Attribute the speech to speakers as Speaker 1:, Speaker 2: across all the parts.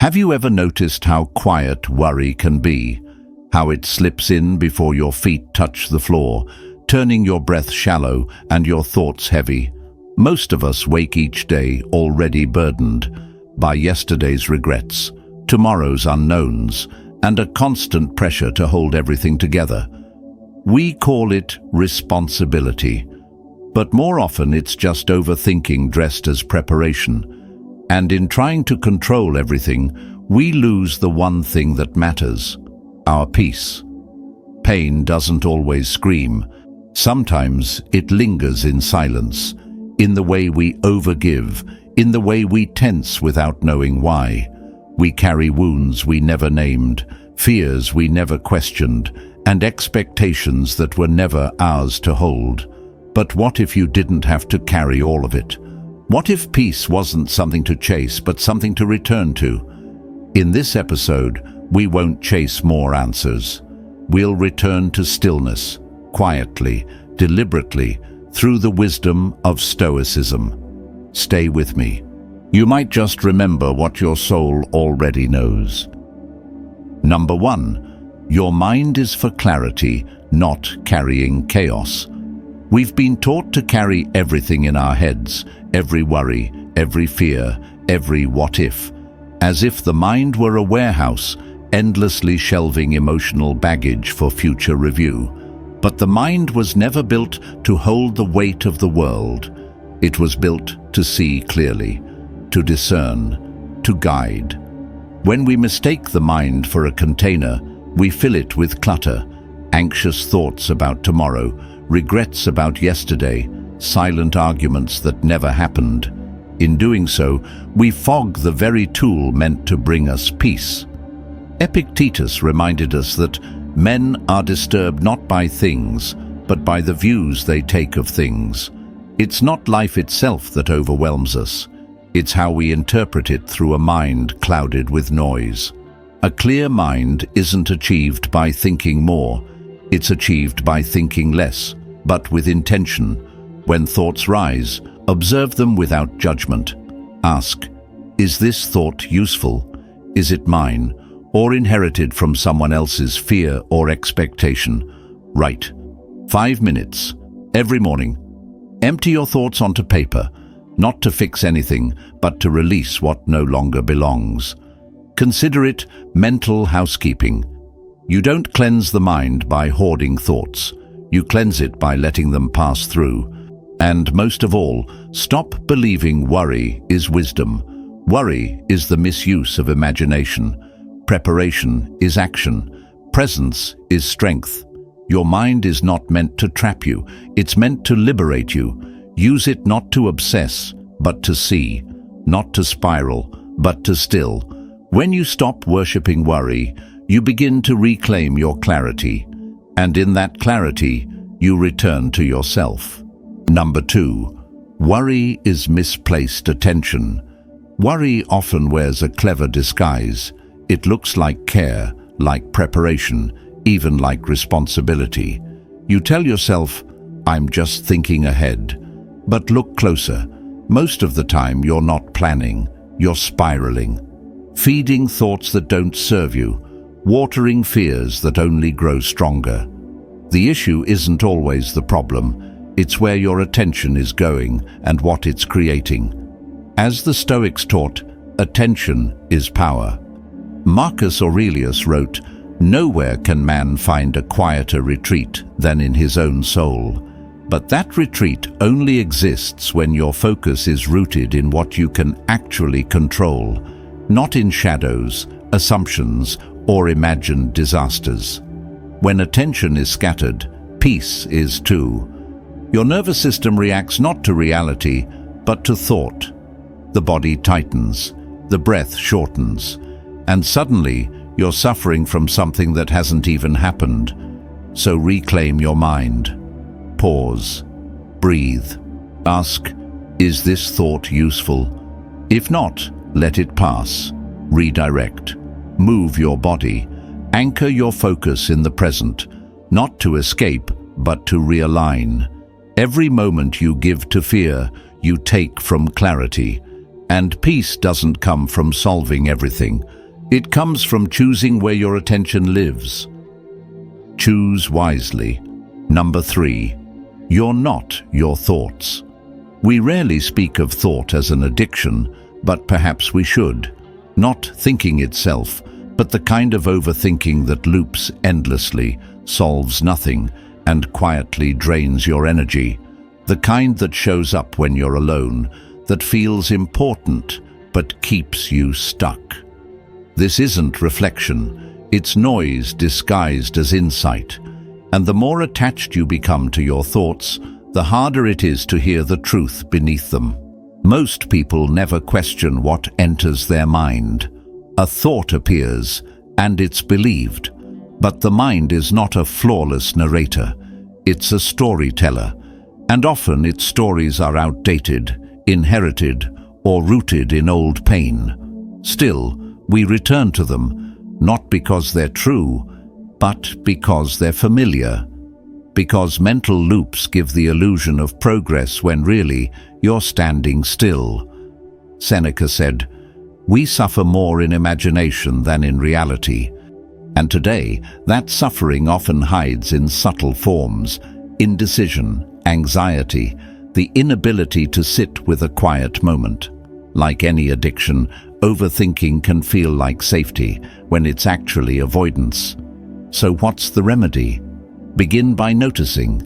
Speaker 1: Have you ever noticed how quiet worry can be? How it slips in before your feet touch the floor, turning your breath shallow and your thoughts heavy? Most of us wake each day already burdened by yesterday's regrets, tomorrow's unknowns, and a constant pressure to hold everything together. We call it responsibility, but more often it's just overthinking dressed as preparation. And in trying to control everything, we lose the one thing that matters: our peace. Pain doesn't always scream. Sometimes it lingers in silence, in the way we overgive, in the way we tense without knowing why. We carry wounds we never named, fears we never questioned, and expectations that were never ours to hold. But what if you didn't have to carry all of it? What if peace wasn't something to chase, but something to return to? In this episode, we won't chase more answers. We'll return to stillness, quietly, deliberately, through the wisdom of Stoicism. Stay with me. You might just remember what your soul already knows. Number 1, your mind is for clarity, not carrying chaos. We've been taught to carry everything in our heads, every worry, every fear, every what if, as if the mind were a warehouse, endlessly shelving emotional baggage for future review. But the mind was never built to hold the weight of the world. It was built to see clearly, to discern, to guide. When we mistake the mind for a container, we fill it with clutter, anxious thoughts about tomorrow, regrets about yesterday, silent arguments that never happened. In doing so, we fog the very tool meant to bring us peace. Epictetus reminded us that men are disturbed not by things, but by the views they take of things. It's not life itself that overwhelms us. It's how we interpret it through a mind clouded with noise. A clear mind isn't achieved by thinking more. It's achieved by thinking less, but with intention. When thoughts rise, observe them without judgment. Ask, is this thought useful? Is it mine, or inherited from someone else's fear or expectation? Write. 5 minutes, every morning. Empty your thoughts onto paper, not to fix anything, but to release what no longer belongs. Consider it mental housekeeping. You don't cleanse the mind by hoarding thoughts. You cleanse it by letting them pass through. And most of all, stop believing worry is wisdom. Worry is the misuse of imagination. Preparation is action. Presence is strength. Your mind is not meant to trap you. It's meant to liberate you. Use it not to obsess, but to see. Not to spiral, but to still. When you stop worshipping worry, you begin to reclaim your clarity. And in that clarity, you return to yourself. Number 2, worry is misplaced attention. Worry often wears a clever disguise. It looks like care, like preparation, even like responsibility. You tell yourself, I'm just thinking ahead. But look closer. Most of the time you're not planning, you're spiraling. Feeding thoughts that don't serve you, watering fears that only grow stronger. The issue isn't always the problem. It's where your attention is going and what it's creating. As the Stoics taught, attention is power. Marcus Aurelius wrote, "Nowhere can man find a quieter retreat than in his own soul." But that retreat only exists when your focus is rooted in what you can actually control, not in shadows, assumptions, or imagined disasters. When attention is scattered, peace is too. Your nervous system reacts not to reality, but to thought. The body tightens, the breath shortens, and suddenly you're suffering from something that hasn't even happened. So reclaim your mind. Pause. Breathe. Ask, is this thought useful? If not, let it pass. Redirect. Move your body. Anchor your focus in the present, not to escape, but to realign. Every moment you give to fear, you take from clarity. And peace doesn't come from solving everything. It comes from choosing where your attention lives. Choose wisely. Number 3. You're not your thoughts. We rarely speak of thought as an addiction, but perhaps we should. Not thinking itself, but the kind of overthinking that loops endlessly, solves nothing, and quietly drains your energy. The kind that shows up when you're alone, that feels important, but keeps you stuck. This isn't reflection, it's noise disguised as insight. And the more attached you become to your thoughts, the harder it is to hear the truth beneath them. Most people never question what enters their mind. A thought appears, and it's believed. But the mind is not a flawless narrator. It's a storyteller. And often its stories are outdated, inherited, or rooted in old pain. Still, we return to them, not because they're true, but because they're familiar. Because mental loops give the illusion of progress when really you're standing still. Seneca said, "We suffer more in imagination than in reality." And today, that suffering often hides in subtle forms: indecision, anxiety, the inability to sit with a quiet moment. Like any addiction, overthinking can feel like safety when it's actually avoidance. So what's the remedy? Begin by noticing.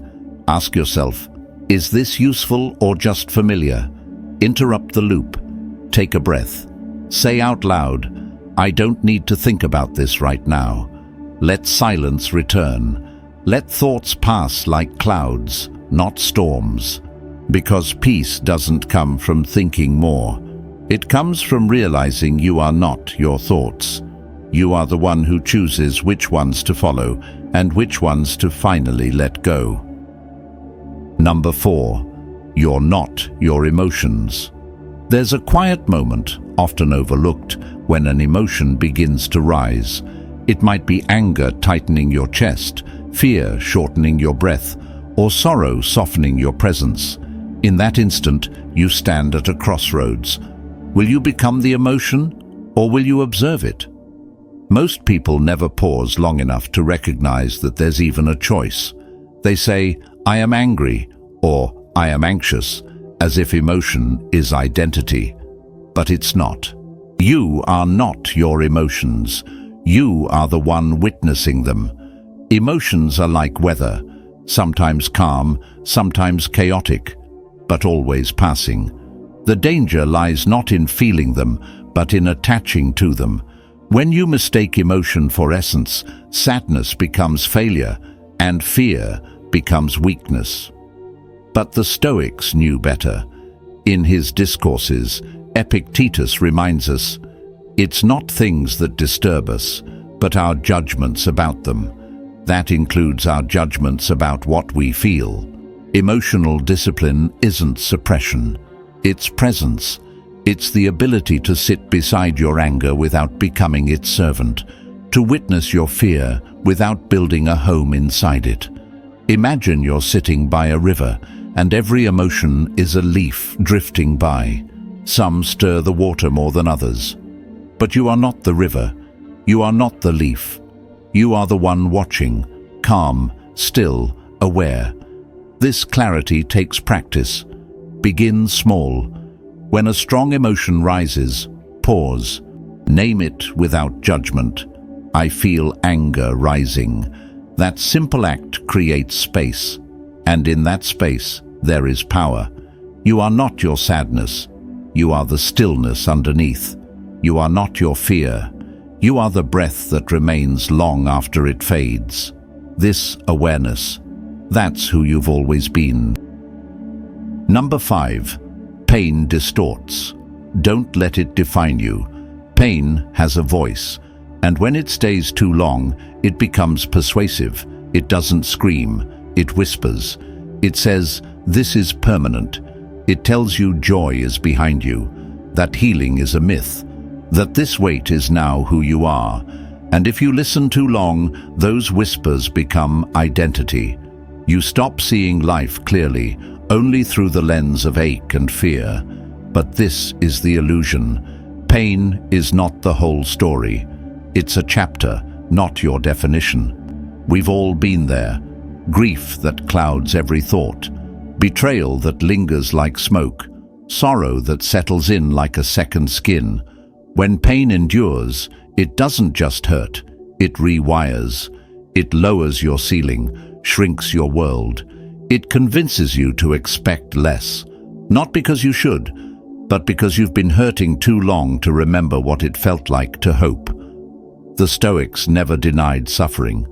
Speaker 1: Ask yourself, is this useful or just familiar? Interrupt the loop. Take a breath. Say out loud, I don't need to think about this right now. Let silence return. Let thoughts pass like clouds, not storms. Because peace doesn't come from thinking more. It comes from realizing you are not your thoughts. You are the one who chooses which ones to follow and which ones to finally let go. Number 4. You're not your emotions. There's a quiet moment, often overlooked, when an emotion begins to rise. It might be anger tightening your chest, fear shortening your breath, or sorrow softening your presence. In that instant, you stand at a crossroads. Will you become the emotion, or will you observe it? Most people never pause long enough to recognize that there's even a choice. They say, I am angry, or I am anxious, as if emotion is identity. But it's not. You are not your emotions. You are the one witnessing them. Emotions are like weather, sometimes calm, sometimes chaotic, but always passing. The danger lies not in feeling them, but in attaching to them. When you mistake emotion for essence, sadness becomes failure, and fear becomes weakness. But the Stoics knew better. In his discourses, Epictetus reminds us, it's not things that disturb us, but our judgments about them. That includes our judgments about what we feel. Emotional discipline isn't suppression. It's presence. It's the ability to sit beside your anger without becoming its servant, to witness your fear without building a home inside it. Imagine you're sitting by a river, and every emotion is a leaf drifting by. Some stir the water more than others. But you are not the river. You are not the leaf. You are the one watching, calm, still, aware. This clarity takes practice. Begin small. When a strong emotion rises, pause. Name it without judgment. I feel anger rising. That simple act creates space. And in that space, there is power. You are not your sadness. You are the stillness underneath. You are not your fear. You are the breath that remains long after it fades. This awareness, that's who you've always been. Number 5. Pain distorts. Don't let it define you. Pain has a voice, and when it stays too long, it becomes persuasive. It doesn't scream, it whispers. It says, this is permanent. It tells you joy is behind you, that healing is a myth, that this weight is now who you are. And if you listen too long, those whispers become identity. You stop seeing life clearly, only through the lens of ache and fear. But this is the illusion. Pain is not the whole story. It's a chapter, not your definition. We've all been there. Grief that clouds every thought. Betrayal that lingers like smoke. Sorrow that settles in like a second skin. When pain endures, it doesn't just hurt. It rewires. It lowers your ceiling, shrinks your world. It convinces you to expect less. Not because you should, but because you've been hurting too long to remember what it felt like to hope. The Stoics never denied suffering.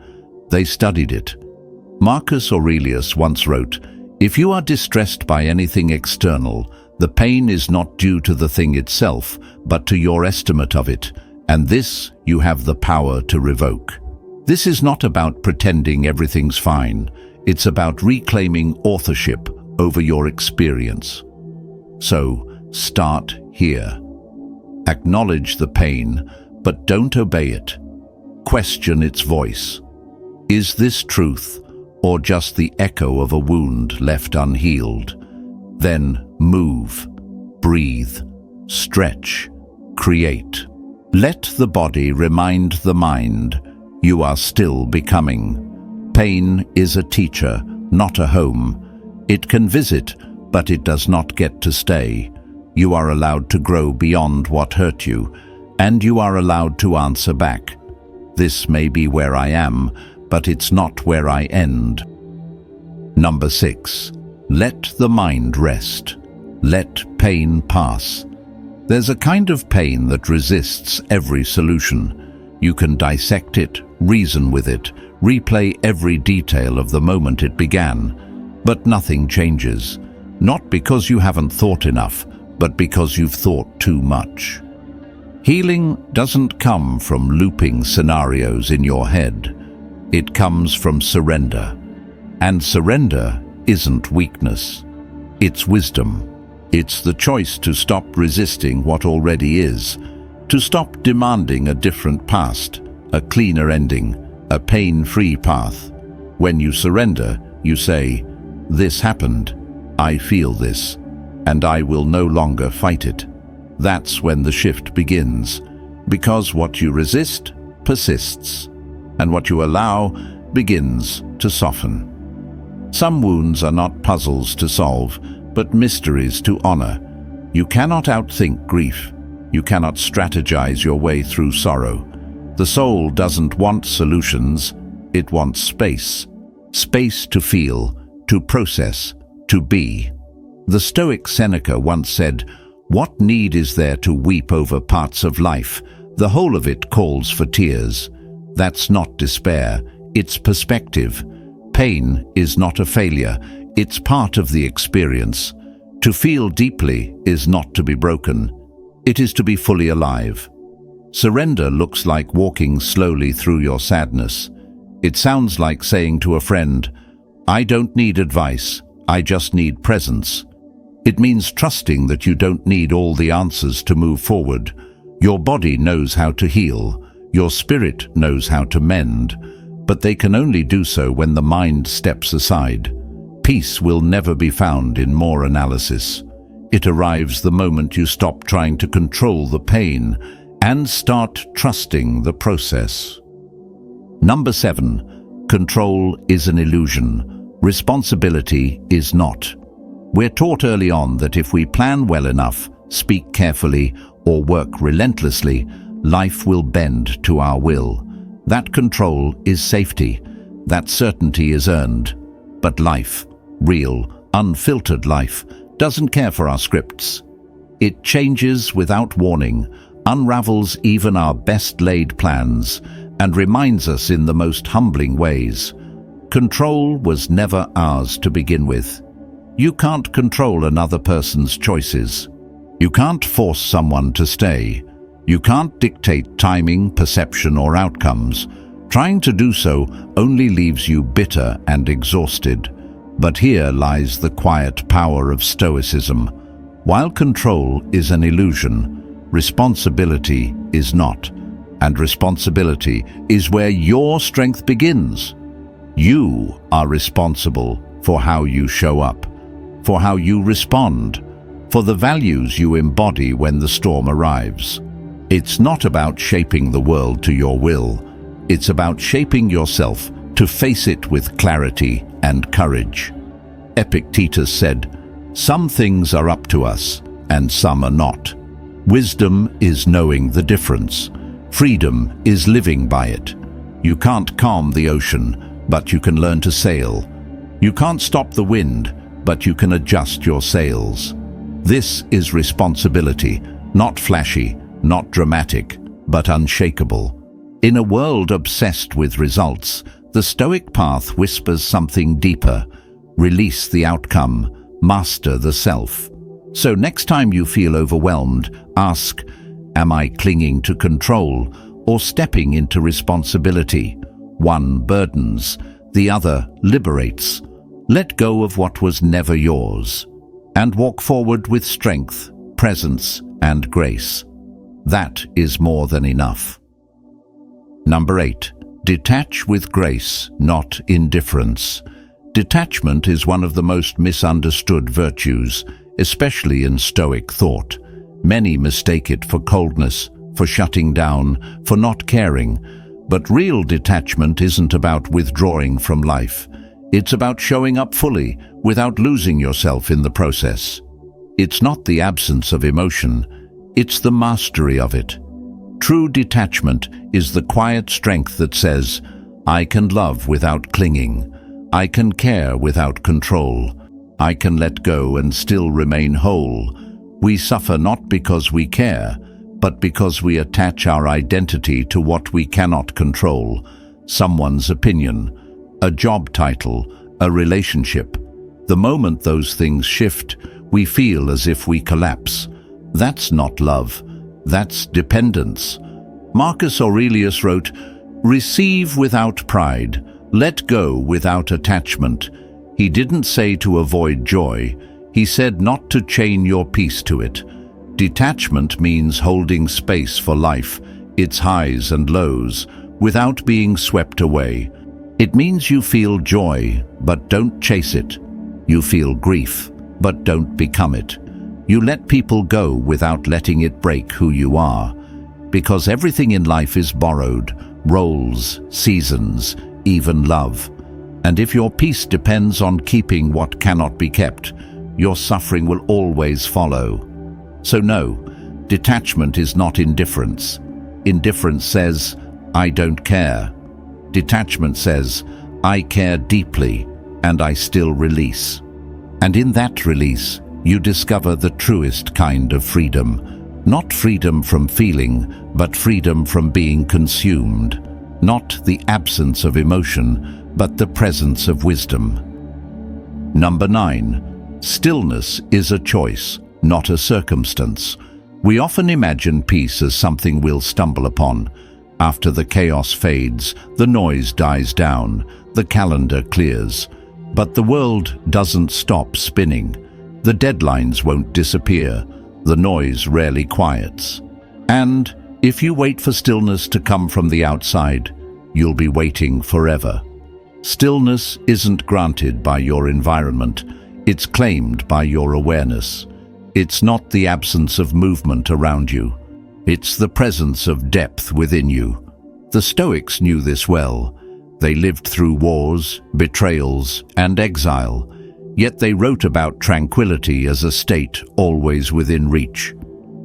Speaker 1: They studied it. Marcus Aurelius once wrote, "If you are distressed by anything external, the pain is not due to the thing itself, but to your estimate of it, and this you have the power to revoke." This is not about pretending everything's fine. It's about reclaiming authorship over your experience. So, start here. Acknowledge the pain, but don't obey it. Question its voice. Is this truth, or just the echo of a wound left unhealed? Then move, breathe, stretch, create. Let the body remind the mind you are still becoming. Pain is a teacher, not a home. It can visit, but it does not get to stay. You are allowed to grow beyond what hurt you, and you are allowed to answer back. This may be where I am, but it's not where I end. Number 6. Let the mind rest. Let pain pass. There's a kind of pain that resists every solution. You can dissect it, reason with it, replay every detail of the moment it began, but nothing changes. Not because you haven't thought enough, but because you've thought too much. Healing doesn't come from looping scenarios in your head. It comes from surrender. And surrender isn't weakness. It's wisdom. It's the choice to stop resisting what already is, to stop demanding a different past, a cleaner ending, a pain-free path. When you surrender, you say, "This happened, I feel this, and I will no longer fight it." That's when the shift begins, because what you resist persists, and what you allow begins to soften. Some wounds are not puzzles to solve, but mysteries to honor. You cannot outthink grief. You cannot strategize your way through sorrow. The soul doesn't want solutions, it wants space. Space to feel, to process, to be. The Stoic Seneca once said, "What need is there to weep over parts of life? The whole of it calls for tears." That's not despair, it's perspective. Pain is not a failure, it's part of the experience. To feel deeply is not to be broken, it is to be fully alive. Surrender looks like walking slowly through your sadness. It sounds like saying to a friend, "I don't need advice, I just need presence." It means trusting that you don't need all the answers to move forward. Your body knows how to heal, your spirit knows how to mend, but they can only do so when the mind steps aside. Peace will never be found in more analysis. It arrives the moment you stop trying to control the pain and start trusting the process. Number 7. Control is an illusion. Responsibility is not. We're taught early on that if we plan well enough, speak carefully, or work relentlessly, life will bend to our will. That control is safety. That certainty is earned. But life, real, unfiltered life, doesn't care for our scripts. It changes without warning, unravels even our best-laid plans, and reminds us in the most humbling ways. Control was never ours to begin with. You can't control another person's choices. You can't force someone to stay. You can't dictate timing, perception, or outcomes. Trying to do so only leaves you bitter and exhausted. But here lies the quiet power of Stoicism. While control is an illusion, responsibility is not. And responsibility is where your strength begins. You are responsible for how you show up, for how you respond, for the values you embody when the storm arrives. It's not about shaping the world to your will. It's about shaping yourself to face it with clarity and courage. Epictetus said, "Some things are up to us, and some are not. Wisdom is knowing the difference. Freedom is living by it. You can't calm the ocean, but you can learn to sail. You can't stop the wind, but you can adjust your sails." This is responsibility, not flashy, not dramatic, but unshakable. In a world obsessed with results, the Stoic path whispers something deeper. Release the outcome, master the self. So next time you feel overwhelmed, ask, am I clinging to control or stepping into responsibility? One burdens, the other liberates. Let go of what was never yours, and walk forward with strength, presence, and grace. That is more than enough. Number 8. Detach with grace, not indifference. Detachment is one of the most misunderstood virtues, especially in Stoic thought. Many mistake it for coldness, for shutting down, for not caring. But real detachment isn't about withdrawing from life. It's about showing up fully, without losing yourself in the process. It's not the absence of emotion, it's the mastery of it. True detachment is the quiet strength that says, I can love without clinging. I can care without control. I can let go and still remain whole. We suffer not because we care, but because we attach our identity to what we cannot control. Someone's opinion, a job title, a relationship. The moment those things shift, we feel as if we collapse. That's not love, that's dependence. Marcus Aurelius wrote, "Receive without pride, let go without attachment." He didn't say to avoid joy, he said not to chain your peace to it. Detachment means holding space for life, its highs and lows, without being swept away. It means you feel joy, but don't chase it. You feel grief, but don't become it. You let people go without letting it break who you are. Because everything in life is borrowed, roles, seasons, even love. And if your peace depends on keeping what cannot be kept, your suffering will always follow. So no, detachment is not indifference. Indifference says, I don't care. Detachment says, I care deeply, and I still release. And in that release, you discover the truest kind of freedom. Not freedom from feeling, but freedom from being consumed. Not the absence of emotion, but the presence of wisdom. Number 9. Stillness is a choice, not a circumstance. We often imagine peace as something we'll stumble upon. After the chaos fades, the noise dies down, the calendar clears. But the world doesn't stop spinning. The deadlines won't disappear. The noise rarely quiets. And if you wait for stillness to come from the outside, you'll be waiting forever. Stillness isn't granted by your environment. It's claimed by your awareness. It's not the absence of movement around you. It's the presence of depth within you. The Stoics knew this well. They lived through wars, betrayals, and exile, yet they wrote about tranquility as a state always within reach.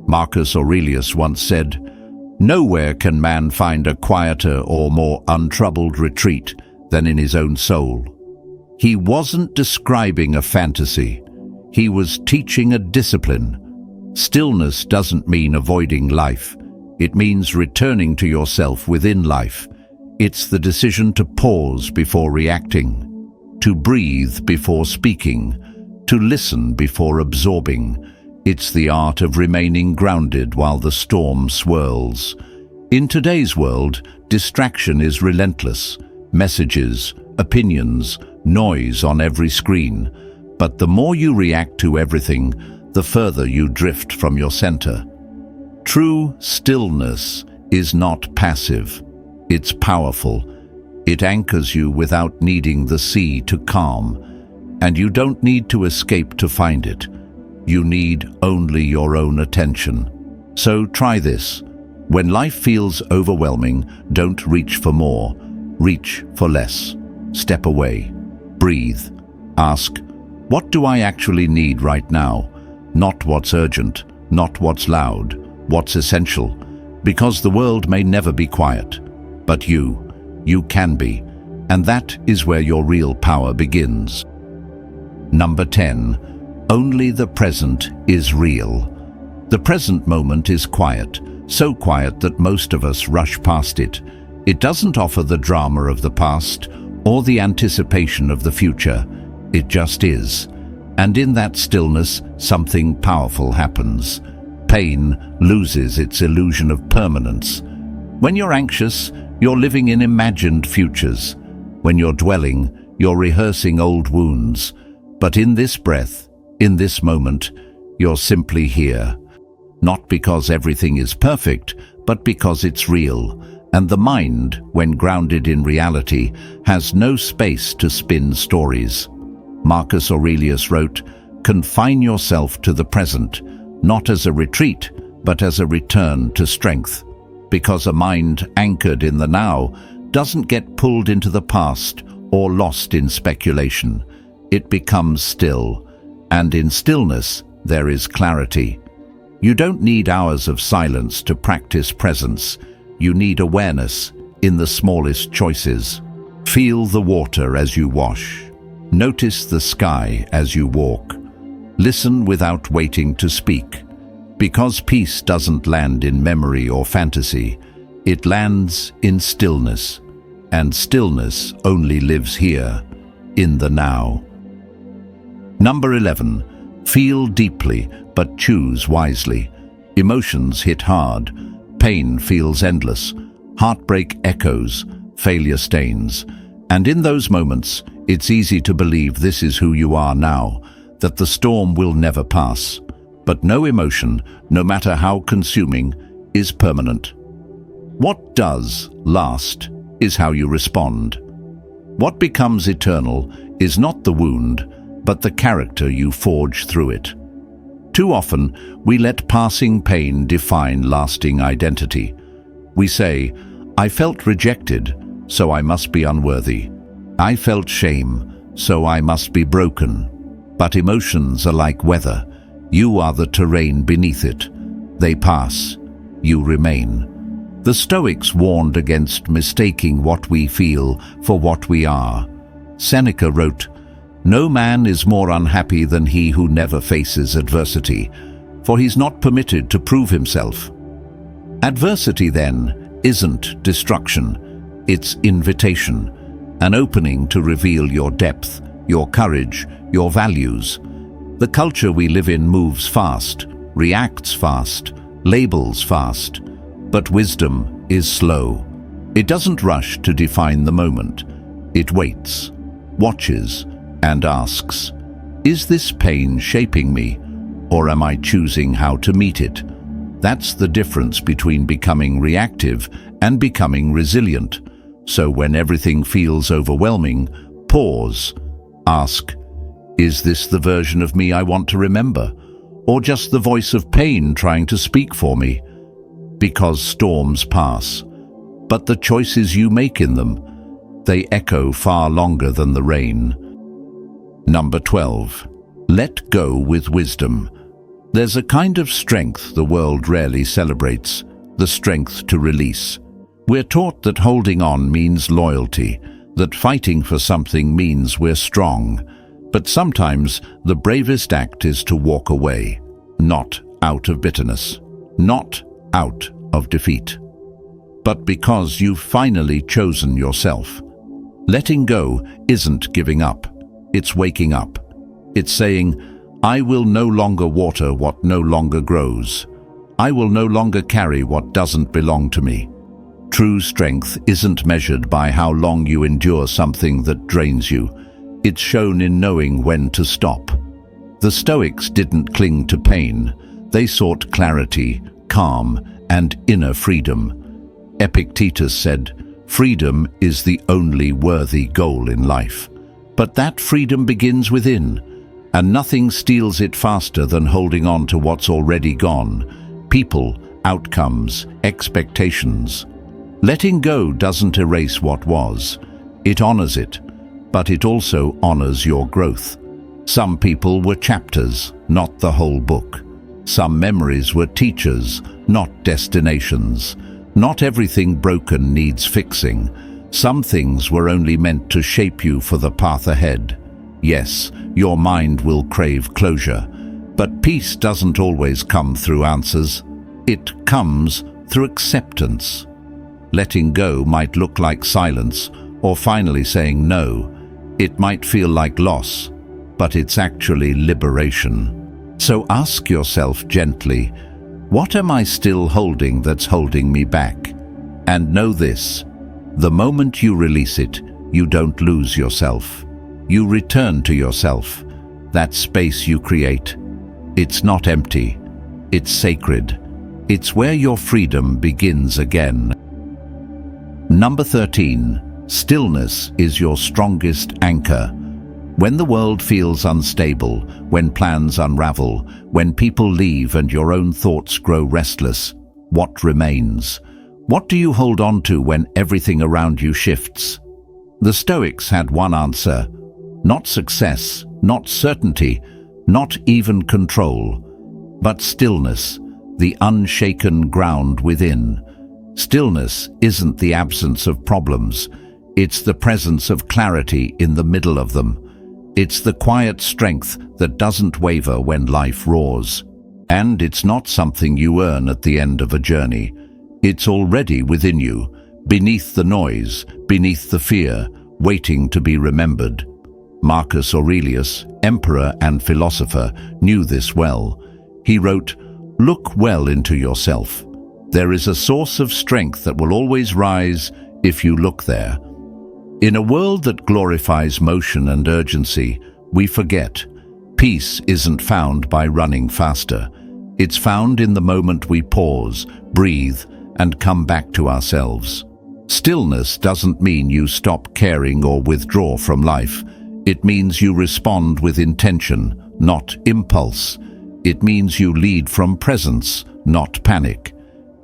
Speaker 1: Marcus Aurelius once said, "Nowhere can man find a quieter or more untroubled retreat than in his own soul." He wasn't describing a fantasy. He was teaching a discipline. Stillness doesn't mean avoiding life. It means returning to yourself within life. It's the decision to pause before reacting, to breathe before speaking, to listen before absorbing. It's the art of remaining grounded while the storm swirls. In today's world, distraction is relentless. Messages, opinions, noise on every screen. But the more you react to everything, the further you drift from your center. True stillness is not passive. It's powerful. It anchors you without needing the sea to calm. And you don't need to escape to find it. You need only your own attention. So try this. When life feels overwhelming, don't reach for more. Reach for less. Step away. Breathe. Ask, what do I actually need right now? Not what's urgent, not what's loud, what's essential. Because the world may never be quiet. But you can be. And that is where your real power begins. Number 10. Only the present is real. The present moment is quiet, so quiet that most of us rush past it. It doesn't offer the drama of the past or the anticipation of the future. It just is. And in that stillness, something powerful happens. Pain loses its illusion of permanence. When you're anxious, you're living in imagined futures. When you're dwelling, you're rehearsing old wounds. But in this breath, in this moment, you're simply here. Not because everything is perfect, but because it's real. And the mind, when grounded in reality, has no space to spin stories. Marcus Aurelius wrote, "Confine yourself to the present, not as a retreat, but as a return to strength." Because a mind anchored in the now doesn't get pulled into the past or lost in speculation. It becomes still, and in stillness there is clarity. You don't need hours of silence to practice presence. You need awareness in the smallest choices. Feel the water as you wash. Notice the sky as you walk. Listen without waiting to speak. Because peace doesn't land in memory or fantasy, it lands in stillness. And stillness only lives here, in the now. Number 11. Feel deeply, but choose wisely. Emotions hit hard. Pain feels endless. Heartbreak echoes. Failure stains. And in those moments, it's easy to believe this is who you are now, that the storm will never pass. But no emotion, no matter how consuming, is permanent. What does last is how you respond. What becomes eternal is not the wound, but the character you forge through it. Too often, we let passing pain define lasting identity. We say, "I felt rejected, so I must be unworthy. I felt shame, so I must be broken." But emotions are like weather. You are the terrain beneath it. They pass. You remain. The Stoics warned against mistaking what we feel for what we are. Seneca wrote, "No man is more unhappy than he who never faces adversity, for he's not permitted to prove himself." Adversity, then, isn't destruction. It's invitation, an opening to reveal your depth, your courage, your values. The culture we live in moves fast, reacts fast, labels fast. But wisdom is slow. It doesn't rush to define the moment. It waits, watches, and asks, "Is this pain shaping me, or am I choosing how to meet it?" That's the difference between becoming reactive and becoming resilient. So when everything feels overwhelming, pause. Ask, "Is this the version of me I want to remember, or just the voice of pain trying to speak for me?" Because storms pass, but the choices you make in them, they echo far longer than the rain. Number 12. Let go with wisdom. There's a kind of strength the world rarely celebrates, the strength to release. We're taught that holding on means loyalty, that fighting for something means we're strong. But sometimes the bravest act is to walk away, not out of bitterness, not out of defeat, but because you've finally chosen yourself. Letting go isn't giving up, it's waking up. It's saying, "I will no longer water what no longer grows. I will no longer carry what doesn't belong to me." True strength isn't measured by how long you endure something that drains you. It's shown in knowing when to stop. The Stoics didn't cling to pain. They sought clarity, calm, and inner freedom. Epictetus said, "Freedom is the only worthy goal in life." But that freedom begins within. And nothing steals it faster than holding on to what's already gone. People, outcomes, expectations. Letting go doesn't erase what was. It honors it, but it also honors your growth. Some people were chapters, not the whole book. Some memories were teachers, not destinations. Not everything broken needs fixing. Some things were only meant to shape you for the path ahead. Yes, your mind will crave closure, but peace doesn't always come through answers. It comes through acceptance. Letting go might look like silence, or finally saying no. It might feel like loss, but it's actually liberation. So ask yourself gently, what am I still holding that's holding me back? And know this, the moment you release it, you don't lose yourself. You return to yourself, that space you create. It's not empty, it's sacred. It's where your freedom begins again. Number 13. Stillness is your strongest anchor. When the world feels unstable, when plans unravel, when people leave and your own thoughts grow restless, what remains? What do you hold on to when everything around you shifts? The Stoics had one answer: not success, not certainty, not even control, but stillness, the unshaken ground within. Stillness isn't the absence of problems, it's the presence of clarity in the middle of them. It's the quiet strength that doesn't waver when life roars. And it's not something you earn at the end of a journey. It's already within you, beneath the noise, beneath the fear, waiting to be remembered. Marcus Aurelius, emperor and philosopher, knew this well. He wrote, "Look well into yourself. There is a source of strength that will always rise if you look there." In a world that glorifies motion and urgency, we forget. Peace isn't found by running faster. It's found in the moment we pause, breathe, and come back to ourselves. Stillness doesn't mean you stop caring or withdraw from life. It means you respond with intention, not impulse. It means you lead from presence, not panic.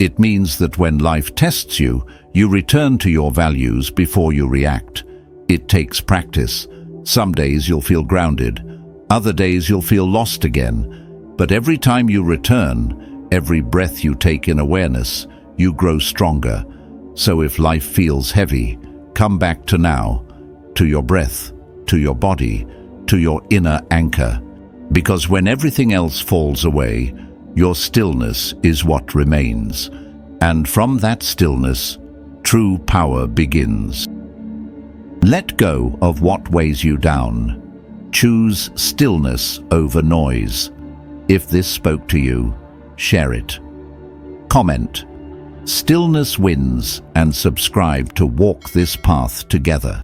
Speaker 1: It means that when life tests you, you return to your values before you react. It takes practice. Some days you'll feel grounded, other days you'll feel lost again. But every time you return, every breath you take in awareness, you grow stronger. So if life feels heavy, come back to now, to your breath, to your body, to your inner anchor. Because when everything else falls away, your stillness is what remains. And from that stillness, true power begins. Let go of what weighs you down. Choose stillness over noise. If this spoke to you, share it. Comment, "Stillness wins," and subscribe to walk this path together.